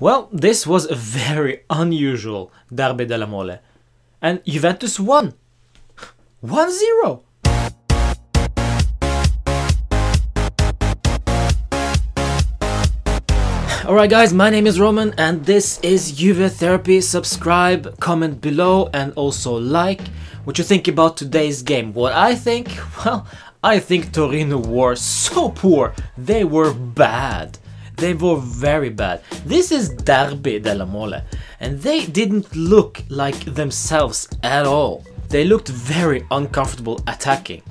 Well, this was a very unusual Derby della Mole. And Juventus won. 1-0. Alright guys, my name is Roman and this is Juve Therapy. Subscribe, comment below and also like what you think about today's game. What I think? Well, I think Torino were so poor. They were bad. They were very bad. This is Derby della Mole and they didn't look like themselves at all. They looked very uncomfortable attacking.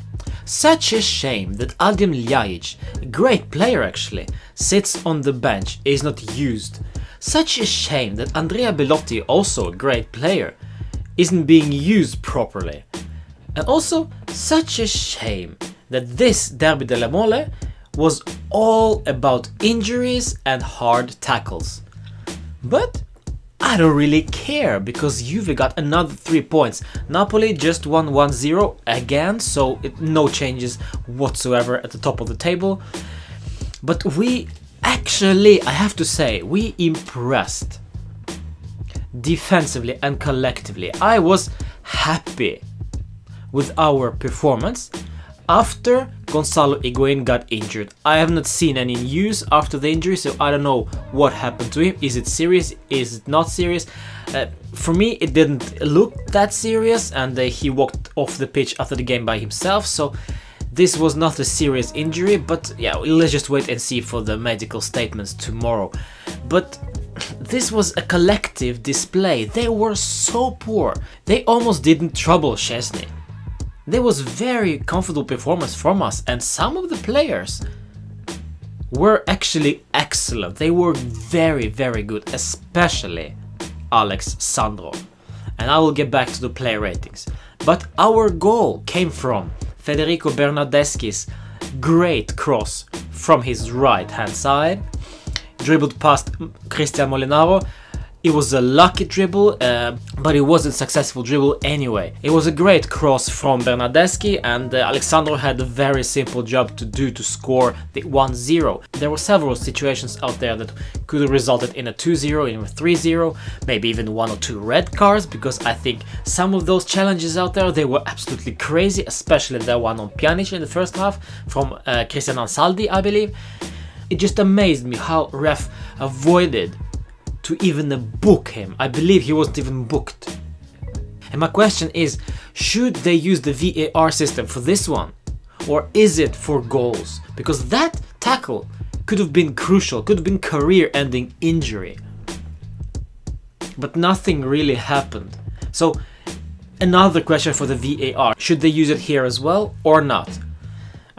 Such a shame that Adem Ljajic, a great player actually, sits on the bench, is not used. Such a shame that Andrea Belotti, also a great player, isn't being used properly. And also such a shame that this Derby della Mole was all about injuries and hard tackles. But I don't really care because Juve got another 3 points. Napoli just won 1-0 again, so no changes whatsoever at the top of the table. But we actually, I have to say, we impressed defensively and collectively. I was happy with our performance after Gonzalo Higuain got injured. I have not seen any news after the injury, so I don't know what happened to him. Is it serious? Is it not serious? For me, it didn't look that serious, and he walked off the pitch after the game by himself, so this was not a serious injury. But yeah, let's just wait and see for the medical statements tomorrow. But this was a collective display. They were so poor. They almost didn't trouble Szczesny. There was very comfortable performance from us, and some of the players were actually excellent. They were very, very good, especially Alex Sandro. And I will get back to the player ratings. But our goal came from Federico Bernardeschi's great cross from his right hand side, dribbled past Cristian Molinaro. It was a lucky dribble, but it wasn't a successful dribble anyway. It was a great cross from Bernardeschi, and Alexandro had a very simple job to do to score the 1-0. There were several situations out there that could have resulted in a 2-0, in a 3-0, maybe even 1 or 2 red cards, because I think some of those challenges out there, they were absolutely crazy, especially the one on Pjanic in the first half from Christian Ansaldi, I believe. It just amazed me how ref avoided to even book him. I believe he wasn't even booked. And my question is, should they use the VAR system for this one? Or is it for goals? Because that tackle could have been crucial, could have been career-ending injury. But nothing really happened. So another question for the VAR, should they use it here as well or not?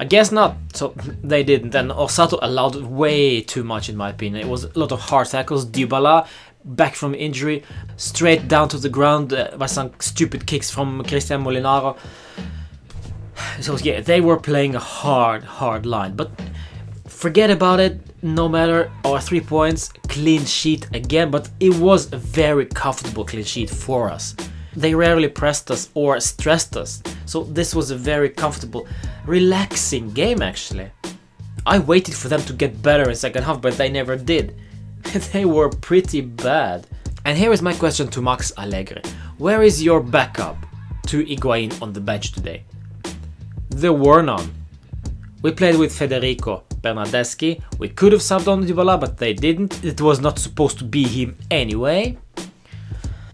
I guess not, so they didn't, and Osato allowed way too much in my opinion. It was a lot of hard tackles. Dybala, back from injury, straight down to the ground by some stupid kicks from Cristian Molinaro. So yeah, they were playing a hard line, but forget about it, no matter. Our 3 points, clean sheet again, but it was a very comfortable clean sheet for us. They rarely pressed us or stressed us, so this was a very comfortable, relaxing game actually. I waited for them to get better in second half, but they never did. They were pretty bad. And here is my question to Max Allegri. Where is your backup to Higuain on the bench today? There were none. We played with Federico Bernardeschi. We could have subbed on Dybala, but they didn't. It was not supposed to be him anyway.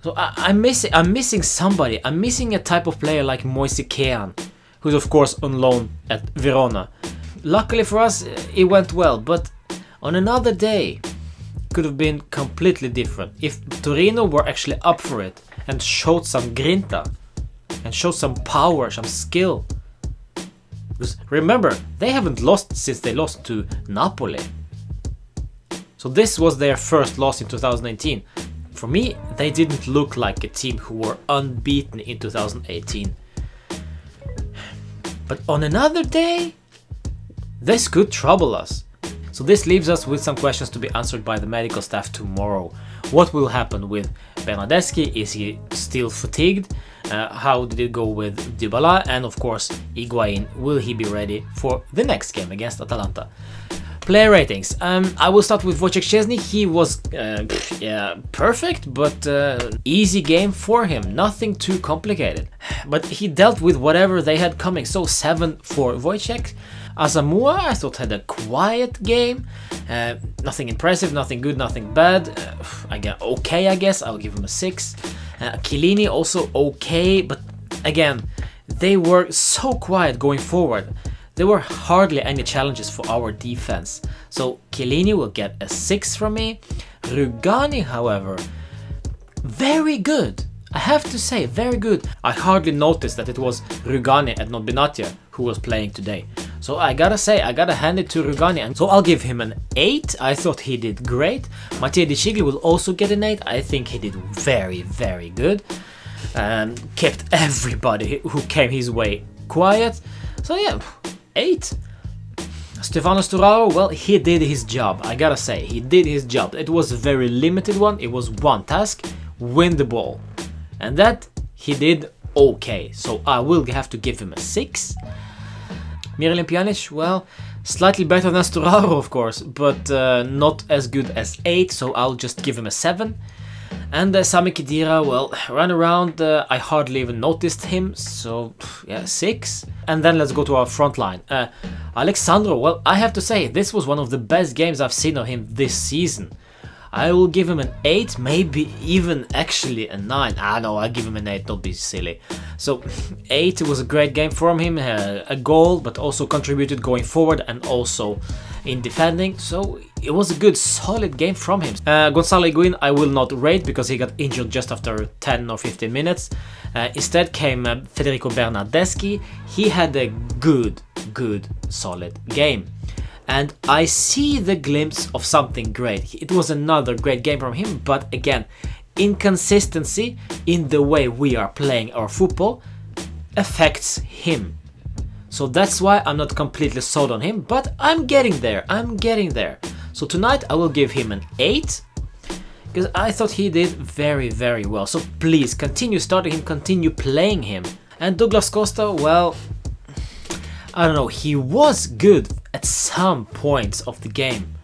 So I'm missing somebody. I'm missing a type of player like Moise Kean, who's of course on loan at Verona. Luckily for us, it went well, but on another day, could have been completely different. If Torino were actually up for it and showed some grinta, and showed some power, some skill. Because remember, they haven't lost since they lost to Napoli. So this was their first loss in 2019. For me, they didn't look like a team who were unbeaten in 2018. But on another day, this could trouble us. So this leaves us with some questions to be answered by the medical staff tomorrow. What will happen with Bernardeschi? Is he still fatigued? How did it go with Dybala? And of course, Higuain, will he be ready for the next game against Atalanta? Player ratings. I will start with Wojciech Szczesny. He was yeah, perfect, but easy game for him. Nothing too complicated. But he dealt with whatever they had coming. So 7 for Wojciech. Asamoah, I thought, had a quiet game. Nothing impressive, nothing good, nothing bad. I get okay, I guess. I'll give him a 6. Chiellini also okay, but again, they were so quiet going forward. There were hardly any challenges for our defense. So Chiellini will get a 6 from me. Rugani, however, very good. I have to say, very good. I hardly noticed that it was Rugani and not Benatia who was playing today. So I gotta say, I gotta hand it to Rugani, and so I'll give him an 8. I thought he did great. Matteo Di Cigli will also get an 8. I think he did very, very good. Kept everybody who came his way quiet. So yeah, 8. Stefano Sturaro, well, he did his job. I gotta say, he did his job. It was a very limited one. It was one task: win the ball. And that he did okay. So I will have to give him a 6. Miralem Pjanic, well, slightly better than Sturaro, of course, but not as good as 8, so I'll just give him a 7. And Sami Khedira, well, ran around, I hardly even noticed him, so yeah, 6. And then let's go to our front line. Alexandro, well, I have to say, this was one of the best games I've seen of him this season. I will give him an 8, maybe even actually a 9. Ah no, I'll give him an 8, don't be silly. So 8 was a great game from him, a goal, but also contributed going forward and also in defending. So it was a good, solid game from him. Gonzalo Higuain I will not rate because he got injured just after 10 or 15 minutes. Instead came Federico Bernardeschi. He had a good, solid game. And I see the glimpse of something great. It was another great game from him, but again, inconsistency in the way we are playing our football affects him. So that's why I'm not completely sold on him, but I'm getting there, So tonight I will give him an 8, because I thought he did very, very well. So please, continue starting him, continue playing him. And Douglas Costa, well, I don't know, he was good at some points of the game,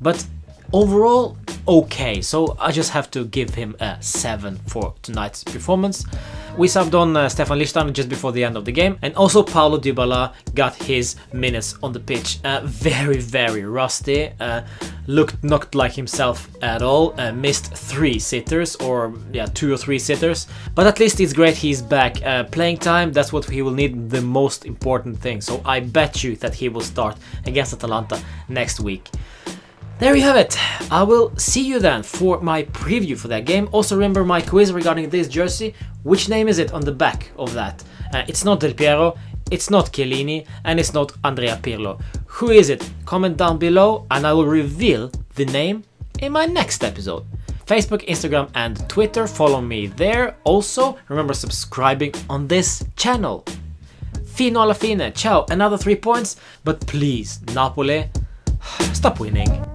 but overall okay, so I just have to give him a 7 for tonight's performance. We subbed on Stefan Lichtsteiner just before the end of the game, and also Paulo Dybala got his minutes on the pitch. Very, very rusty, looked not like himself at all, missed 3 sitters, or yeah, 2 or 3 sitters, but at least it's great he's back. Playing time, that's what he will need, the most important thing, so I bet you that he will start against Atalanta next week. There you have it. I will see you then for my preview for that game. Also remember my quiz regarding this jersey. Which name is it on the back of that? It's not Del Piero, it's not Chiellini, and it's not Andrea Pirlo. Who is it? Comment down below and I will reveal the name in my next episode. Facebook, Instagram and Twitter, follow me there. Also remember subscribing on this channel. Fino alla fine, ciao, another 3 points, but please, Napoli, stop winning.